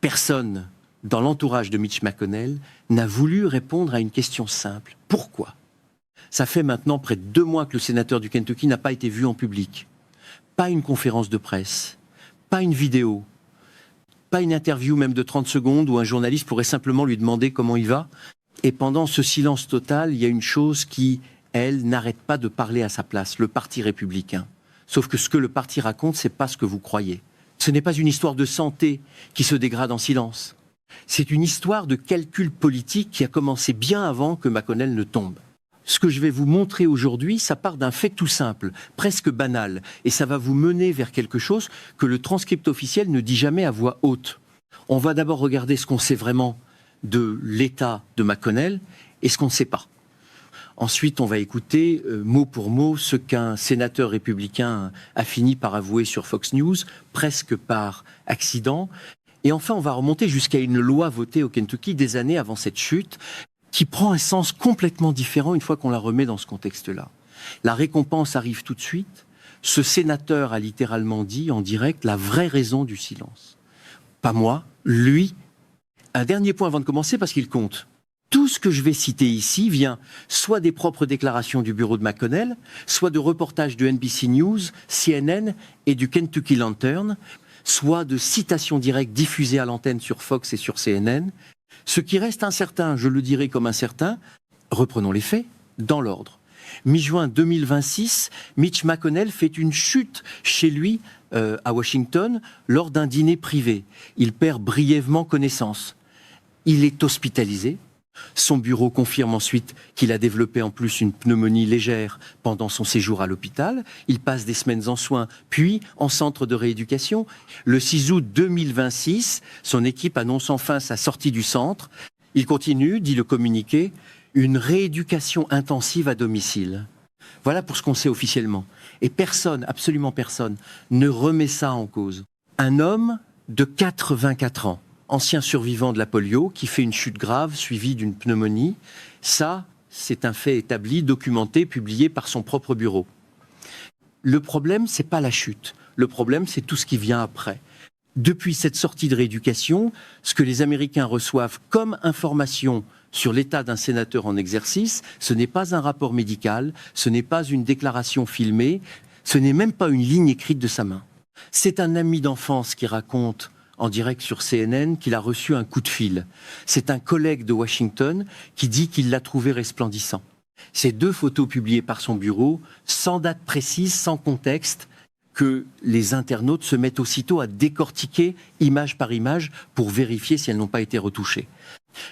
Personne dans l'entourage de Mitch McConnell n'a voulu répondre à une question simple. Pourquoi ? Ça fait maintenant près de 2 mois que le sénateur du Kentucky n'a pas été vu en public. Pas une conférence de presse, pas une vidéo, pas une interview même de 30 secondes où un journaliste pourrait simplement lui demander comment il va. Et pendant ce silence total, il y a une chose qui, elle, n'arrête pas de parler à sa place, le Parti républicain. Sauf que ce que le parti raconte, c'est pas ce que vous croyez. Ce n'est pas une histoire de santé qui se dégrade en silence. C'est une histoire de calcul politique qui a commencé bien avant que McConnell ne tombe. Ce que je vais vous montrer aujourd'hui, ça part d'un fait tout simple, presque banal, et ça va vous mener vers quelque chose que le transcript officiel ne dit jamais à voix haute. On va d'abord regarder ce qu'on sait vraiment de l'état de McConnell et ce qu'on ne sait pas. Ensuite, on va écouter mot pour mot ce qu'un sénateur républicain a fini par avouer sur Fox News, presque par accident. Et enfin, on va remonter jusqu'à une loi votée au Kentucky des années avant cette chute, qui prend un sens complètement différent une fois qu'on la remet dans ce contexte-là. La récompense arrive tout de suite. Ce sénateur a littéralement dit en direct la vraie raison du silence. Pas moi, lui. Un dernier point avant de commencer parce qu'il compte. Tout ce que je vais citer ici vient soit des propres déclarations du bureau de McConnell, soit de reportages de NBC News, CNN et du Kentucky Lantern, soit de citations directes diffusées à l'antenne sur Fox et sur CNN. Ce qui reste incertain, je le dirai comme incertain, reprenons les faits, dans l'ordre. Mi-juin 2026, Mitch McConnell fait une chute chez lui à Washington lors d'un dîner privé. Il perd brièvement connaissance. Il est hospitalisé. Son bureau confirme ensuite qu'il a développé en plus une pneumonie légère pendant son séjour à l'hôpital. Il passe des semaines en soins, puis en centre de rééducation. Le 6 août 2026, son équipe annonce enfin sa sortie du centre. Il continue, dit le communiqué, une rééducation intensive à domicile. Voilà pour ce qu'on sait officiellement. Et personne, absolument personne, ne remet ça en cause. Un homme de 84 ans, ancien survivant de la polio, qui fait une chute grave suivie d'une pneumonie. Ça, c'est un fait établi, documenté, publié par son propre bureau. Le problème, c'est pas la chute. Le problème, c'est tout ce qui vient après. Depuis cette sortie de rééducation, ce que les Américains reçoivent comme information sur l'état d'un sénateur en exercice, ce n'est pas un rapport médical, ce n'est pas une déclaration filmée, ce n'est même pas une ligne écrite de sa main. C'est un ami d'enfance qui raconte en direct sur CNN qu'il a reçu un coup de fil. C'est un collègue de Washington qui dit qu'il l'a trouvé resplendissant. Ces 2 photos publiées par son bureau, sans date précise, sans contexte, que les internautes se mettent aussitôt à décortiquer image par image pour vérifier si elles n'ont pas été retouchées.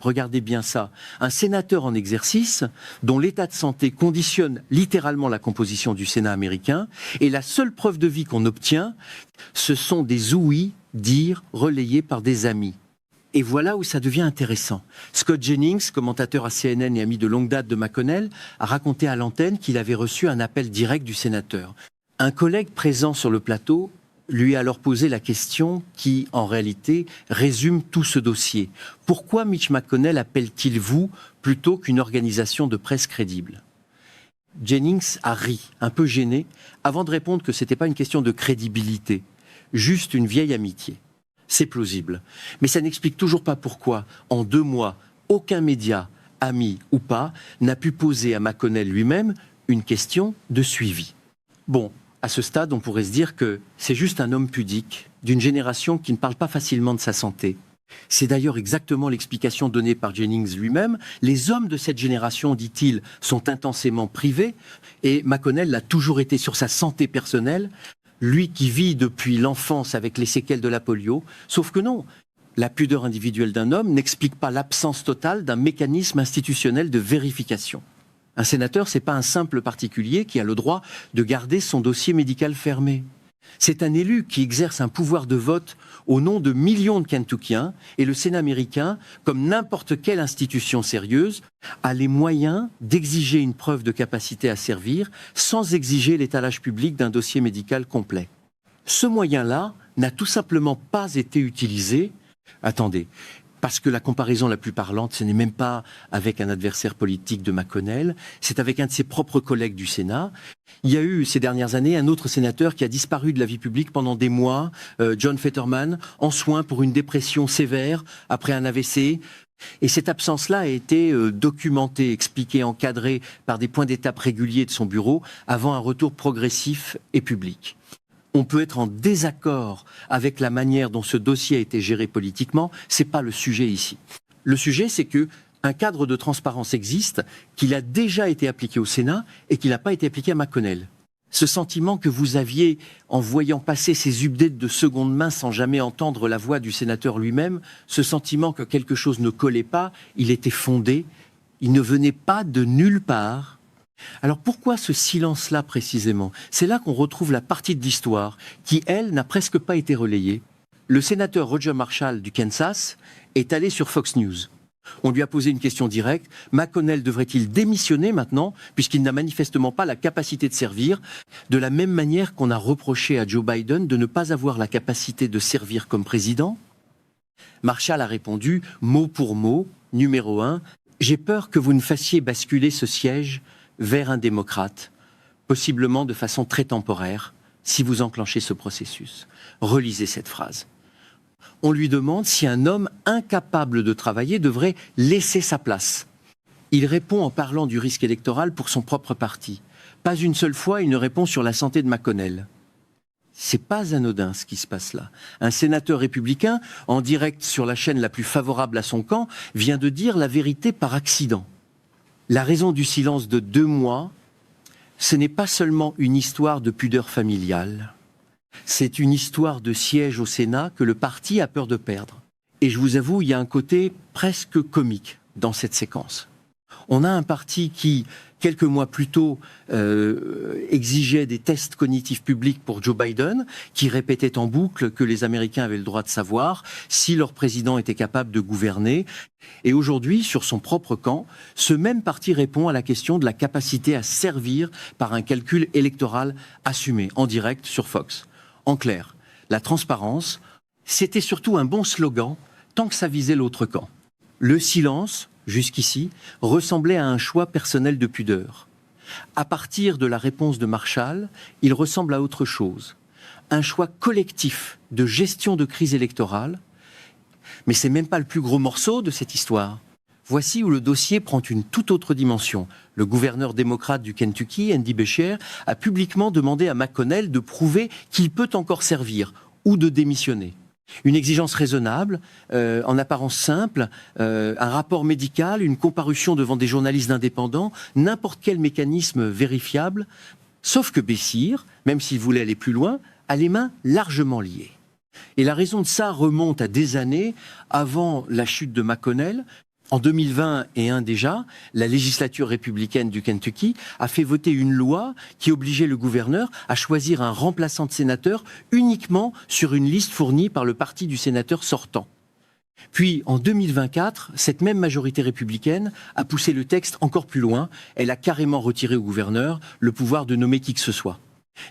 Regardez bien ça. Un sénateur en exercice dont l'état de santé conditionne littéralement la composition du Sénat américain, et la seule preuve de vie qu'on obtient, ce sont des ouïs dire relayés par des amis. Et voilà où ça devient intéressant. Scott Jennings, commentateur à CNN et ami de longue date de McConnell, a raconté à l'antenne qu'il avait reçu un appel direct du sénateur. Un collègue présent sur le plateau lui a alors posé la question qui, en réalité, résume tout ce dossier. Pourquoi Mitch McConnell appelle-t-il vous plutôt qu'une organisation de presse crédible ? Jennings a ri, un peu gêné, avant de répondre que ce n'était pas une question de crédibilité, juste une vieille amitié. C'est plausible. Mais ça n'explique toujours pas pourquoi, en 2 mois, aucun média, ami ou pas, n'a pu poser à McConnell lui-même une question de suivi. Bon, à ce stade, on pourrait se dire que c'est juste un homme pudique, d'une génération qui ne parle pas facilement de sa santé. C'est d'ailleurs exactement l'explication donnée par Jennings lui-même. Les hommes de cette génération, dit-il, sont intensément privés, et McConnell l'a toujours été sur sa santé personnelle, lui qui vit depuis l'enfance avec les séquelles de la polio, sauf que non. La pudeur individuelle d'un homme n'explique pas l'absence totale d'un mécanisme institutionnel de vérification. Un sénateur, c'est pas un simple particulier qui a le droit de garder son dossier médical fermé. C'est un élu qui exerce un pouvoir de vote au nom de millions de Kentuckiens, et le Sénat américain, comme n'importe quelle institution sérieuse, a les moyens d'exiger une preuve de capacité à servir sans exiger l'étalage public d'un dossier médical complet. Ce moyen-là n'a tout simplement pas été utilisé. Attendez, Parce que la comparaison la plus parlante, ce n'est même pas avec un adversaire politique de McConnell, c'est avec un de ses propres collègues du Sénat. Il y a eu ces dernières années un autre sénateur qui a disparu de la vie publique pendant des mois, John Fetterman, en soins pour une dépression sévère après un AVC. Et cette absence-là a été documentée, expliquée, encadrée par des points d'étape réguliers de son bureau avant un retour progressif et public. On peut être en désaccord avec la manière dont ce dossier a été géré politiquement, c'est pas le sujet ici. Le sujet, c'est que un cadre de transparence existe, qu'il a déjà été appliqué au Sénat et qu'il n'a pas été appliqué à McConnell. Ce sentiment que vous aviez en voyant passer ces updates de seconde main sans jamais entendre la voix du sénateur lui-même, ce sentiment que quelque chose ne collait pas, il était fondé, il ne venait pas de nulle part. Alors pourquoi ce silence-là précisément? C'est là qu'on retrouve la partie de l'histoire qui, elle, n'a presque pas été relayée. Le sénateur Roger Marshall du Kansas est allé sur Fox News. On lui a posé une question directe. McConnell devrait-il démissionner maintenant, puisqu'il n'a manifestement pas la capacité de servir, de la même manière qu'on a reproché à Joe Biden de ne pas avoir la capacité de servir comme président? Marshall a répondu, mot pour mot, numéro 1, « J'ai peur que vous ne fassiez basculer ce siège vers un démocrate, possiblement de façon très temporaire, si vous enclenchez ce processus. » Relisez cette phrase. On lui demande si un homme incapable de travailler devrait laisser sa place. Il répond en parlant du risque électoral pour son propre parti. Pas une seule fois, il ne répond sur la santé de McConnell. C'est pas anodin ce qui se passe là. Un sénateur républicain, en direct sur la chaîne la plus favorable à son camp, vient de dire la vérité par accident. La raison du silence de 2 mois, ce n'est pas seulement une histoire de pudeur familiale. C'est une histoire de siège au Sénat que le parti a peur de perdre. Et je vous avoue, il y a un côté presque comique dans cette séquence. On a un parti qui, quelques mois plus tôt, exigeait des tests cognitifs publics pour Joe Biden, qui répétait en boucle que les Américains avaient le droit de savoir si leur président était capable de gouverner. Et aujourd'hui, sur son propre camp, ce même parti répond à la question de la capacité à servir par un calcul électoral assumé, en direct sur Fox. En clair, la transparence, c'était surtout un bon slogan tant que ça visait l'autre camp. Le silence, jusqu'ici, ressemblait à un choix personnel de pudeur. À partir de la réponse de Marshall, il ressemble à autre chose. Un choix collectif de gestion de crise électorale. Mais c'est même pas le plus gros morceau de cette histoire. Voici où le dossier prend une toute autre dimension. Le gouverneur démocrate du Kentucky, Andy Beshear, a publiquement demandé à McConnell de prouver qu'il peut encore servir ou de démissionner. Une exigence raisonnable, en apparence simple, un rapport médical, une comparution devant des journalistes indépendants, n'importe quel mécanisme vérifiable, sauf que Beshear, même s'il voulait aller plus loin, a les mains largement liées. Et la raison de ça remonte à des années avant la chute de McConnell. En 2021 déjà, la législature républicaine du Kentucky a fait voter une loi qui obligeait le gouverneur à choisir un remplaçant de sénateur uniquement sur une liste fournie par le parti du sénateur sortant. Puis, en 2024, cette même majorité républicaine a poussé le texte encore plus loin. Elle a carrément retiré au gouverneur le pouvoir de nommer qui que ce soit.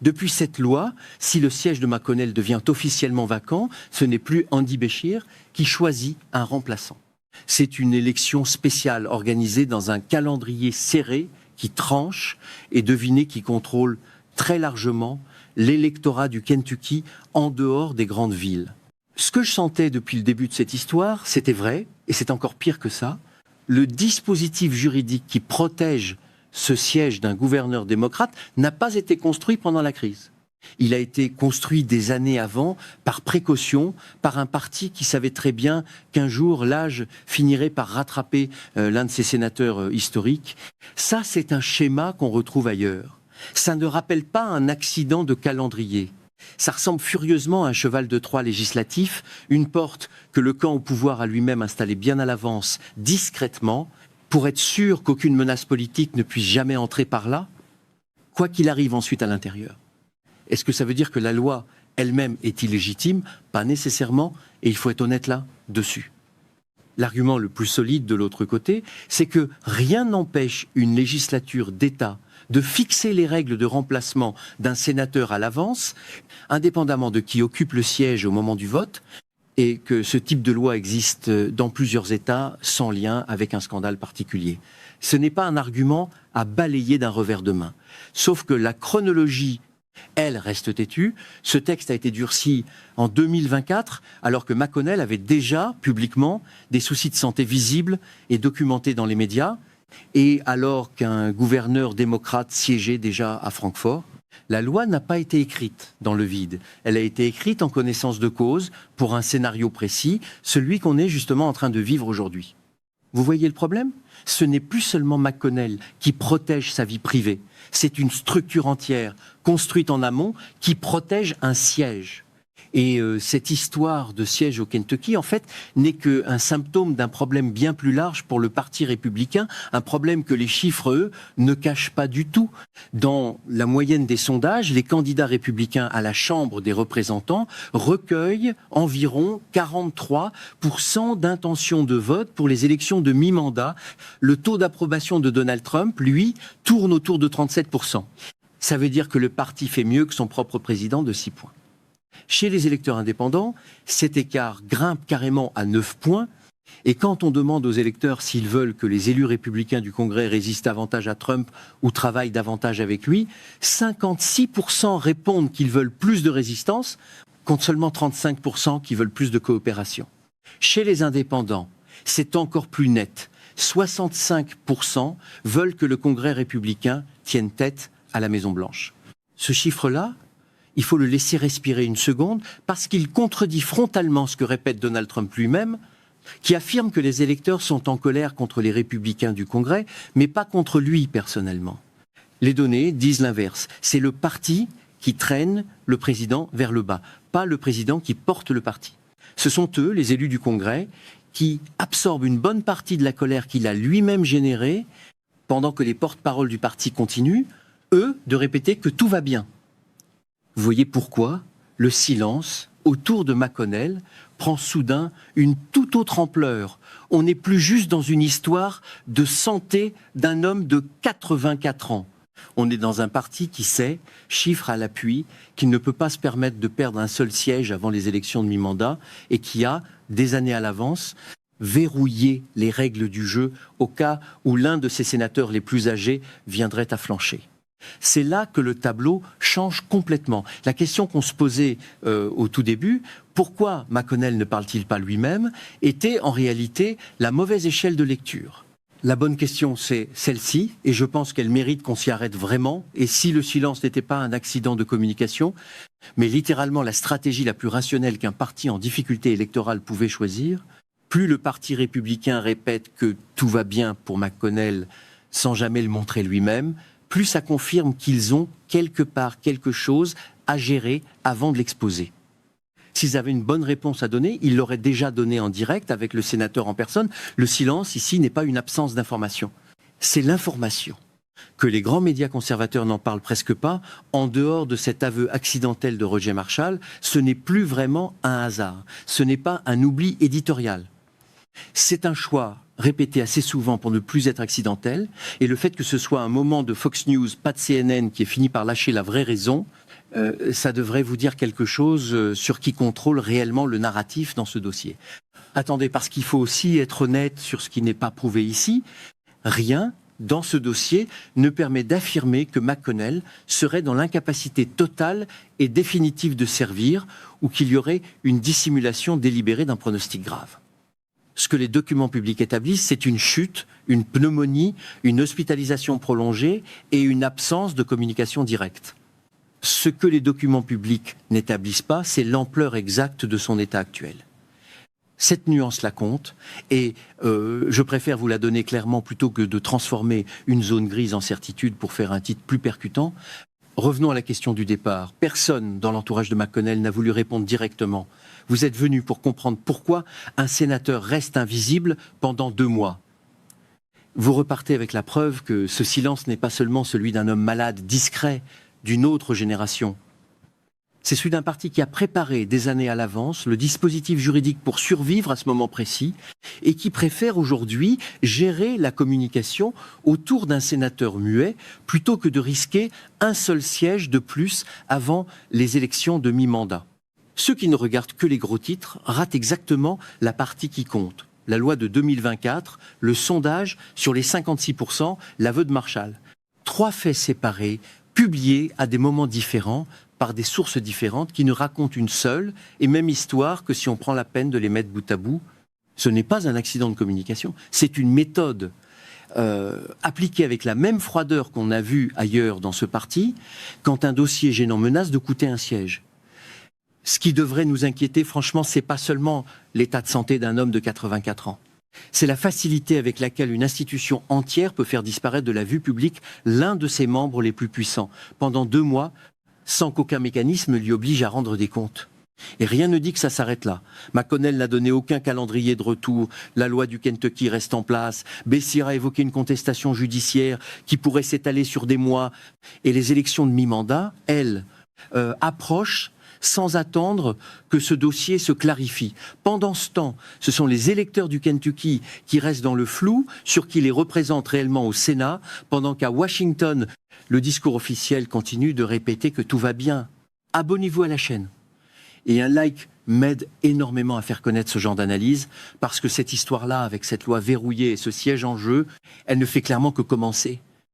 Depuis cette loi, si le siège de McConnell devient officiellement vacant, ce n'est plus Andy Beshear qui choisit un remplaçant. C'est une élection spéciale organisée dans un calendrier serré qui tranche et devinez qui contrôle très largement l'électorat du Kentucky en dehors des grandes villes. Ce que je sentais depuis le début de cette histoire, c'était vrai, et c'est encore pire que ça. Le dispositif juridique qui protège ce siège d'un gouverneur démocrate n'a pas été construit pendant la crise. Il a été construit des années avant, par précaution, par un parti qui savait très bien qu'un jour l'âge finirait par rattraper l'un de ses sénateurs historiques. Ça, c'est un schéma qu'on retrouve ailleurs. Ça ne rappelle pas un accident de calendrier. Ça ressemble furieusement à un cheval de Troie législatif, une porte que le camp au pouvoir a lui-même installée bien à l'avance, discrètement, pour être sûr qu'aucune menace politique ne puisse jamais entrer par là, quoi qu'il arrive ensuite à l'intérieur. Est-ce que ça veut dire que la loi elle-même est illégitime? Pas nécessairement, et il faut être honnête là, dessus. L'argument le plus solide de l'autre côté, c'est que rien n'empêche une législature d'État de fixer les règles de remplacement d'un sénateur à l'avance, indépendamment de qui occupe le siège au moment du vote, et que ce type de loi existe dans plusieurs États sans lien avec un scandale particulier. Ce n'est pas un argument à balayer d'un revers de main. Sauf que la chronologie, elle, reste têtue. Ce texte a été durci en 2024, alors que McConnell avait déjà, publiquement, des soucis de santé visibles et documentés dans les médias, et alors qu'un gouverneur démocrate siégeait déjà à Francfort. La loi n'a pas été écrite dans le vide. Elle a été écrite en connaissance de cause pour un scénario précis, celui qu'on est justement en train de vivre aujourd'hui. Vous voyez le problème ? Ce n'est plus seulement McConnell qui protège sa vie privée. C'est une structure entière, construite en amont, qui protège un siège. Et cette histoire de siège au Kentucky, en fait, n'est qu'un symptôme d'un problème bien plus large pour le Parti républicain, un problème que les chiffres, eux, ne cachent pas du tout. Dans la moyenne des sondages, les candidats républicains à la Chambre des représentants recueillent environ 43% d'intention de vote pour les élections de mi-mandat. Le taux d'approbation de Donald Trump, lui, tourne autour de 37%. Ça veut dire que le parti fait mieux que son propre président de 6 points. Chez les électeurs indépendants, cet écart grimpe carrément à 9 points. Et quand on demande aux électeurs s'ils veulent que les élus républicains du Congrès résistent davantage à Trump ou travaillent davantage avec lui, 56% répondent qu'ils veulent plus de résistance, contre seulement 35% qui veulent plus de coopération. Chez les indépendants, c'est encore plus net. 65% veulent que le Congrès républicain tienne tête à la Maison-Blanche. Ce chiffre-là, il faut le laisser respirer une seconde parce qu'il contredit frontalement ce que répète Donald Trump lui-même, qui affirme que les électeurs sont en colère contre les républicains du Congrès, mais pas contre lui personnellement. Les données disent l'inverse. C'est le parti qui traîne le président vers le bas, pas le président qui porte le parti. Ce sont eux, les élus du Congrès, qui absorbent une bonne partie de la colère qu'il a lui-même générée, pendant que les porte-paroles du parti continuent, eux, de répéter que tout va bien. Vous voyez pourquoi le silence autour de McConnell prend soudain une toute autre ampleur. On n'est plus juste dans une histoire de santé d'un homme de 84 ans. On est dans un parti qui sait, chiffre à l'appui, qu'il ne peut pas se permettre de perdre un seul siège avant les élections de mi-mandat et qui a, des années à l'avance, verrouillé les règles du jeu au cas où l'un de ses sénateurs les plus âgés viendrait à flancher. C'est là que le tableau change complètement. La question qu'on se posait au tout début, pourquoi McConnell ne parle-t-il pas lui-même, était en réalité la mauvaise échelle de lecture. La bonne question, c'est celle-ci, et je pense qu'elle mérite qu'on s'y arrête vraiment. Et si le silence n'était pas un accident de communication, mais littéralement la stratégie la plus rationnelle qu'un parti en difficulté électorale pouvait choisir, plus le Parti républicain répète que tout va bien pour McConnell sans jamais le montrer lui-même, plus ça confirme qu'ils ont quelque part quelque chose à gérer avant de l'exposer. S'ils avaient une bonne réponse à donner, ils l'auraient déjà donnée en direct avec le sénateur en personne. Le silence, ici, n'est pas une absence d'information. C'est l'information. Que les grands médias conservateurs n'en parlent presque pas, en dehors de cet aveu accidentel de Roger Marshall, ce n'est plus vraiment un hasard. Ce n'est pas un oubli éditorial. C'est un choix répété assez souvent pour ne plus être accidentel, et le fait que ce soit un moment de Fox News, pas de CNN, qui ait fini par lâcher la vraie raison, ça devrait vous dire quelque chose sur qui contrôle réellement le narratif dans ce dossier. Attendez, parce qu'il faut aussi être honnête sur ce qui n'est pas prouvé ici, rien dans ce dossier ne permet d'affirmer que McConnell serait dans l'incapacité totale et définitive de servir, ou qu'il y aurait une dissimulation délibérée d'un pronostic grave. Ce que les documents publics établissent, c'est une chute, une pneumonie, une hospitalisation prolongée et une absence de communication directe. Ce que les documents publics n'établissent pas, c'est l'ampleur exacte de son état actuel. Cette nuance-là compte, et je préfère vous la donner clairement plutôt que de transformer une zone grise en certitude pour faire un titre plus percutant. Revenons à la question du départ. Personne dans l'entourage de McConnell n'a voulu répondre directement. Vous êtes venu pour comprendre pourquoi un sénateur reste invisible pendant 2 mois. Vous repartez avec la preuve que ce silence n'est pas seulement celui d'un homme malade, discret, d'une autre génération. C'est celui d'un parti qui a préparé des années à l'avance le dispositif juridique pour survivre à ce moment précis et qui préfère aujourd'hui gérer la communication autour d'un sénateur muet plutôt que de risquer un seul siège de plus avant les élections de mi-mandat. Ceux qui ne regardent que les gros titres ratent exactement la partie qui compte. La loi de 2024, le sondage sur les 56%, l'aveu de Marshall. 3 faits séparés, publiés à des moments différents, par des sources différentes, qui ne racontent une seule et même histoire que si on prend la peine de les mettre bout à bout. Ce n'est pas un accident de communication, c'est une méthode appliquée avec la même froideur qu'on a vue ailleurs dans ce parti, quand un dossier gênant menace de coûter un siège. Ce qui devrait nous inquiéter, franchement, c'est pas seulement l'état de santé d'un homme de 84 ans. C'est la facilité avec laquelle une institution entière peut faire disparaître de la vue publique l'un de ses membres les plus puissants, pendant 2 mois, sans qu'aucun mécanisme lui oblige à rendre des comptes. Et rien ne dit que ça s'arrête là. McConnell n'a donné aucun calendrier de retour, la loi du Kentucky reste en place, Bessir a évoqué une contestation judiciaire qui pourrait s'étaler sur des mois, et les élections de mi-mandat, elles, approchent sans attendre que ce dossier se clarifie. Pendant ce temps, ce sont les électeurs du Kentucky qui restent dans le flou sur qui les représente réellement au Sénat, pendant qu'à Washington, le discours officiel continue de répéter que tout va bien. Abonnez-vous à la chaîne. Et un like m'aide énormément à faire connaître ce genre d'analyse, parce que cette histoire-là, avec cette loi verrouillée et ce siège en jeu, elle ne fait clairement que commencer.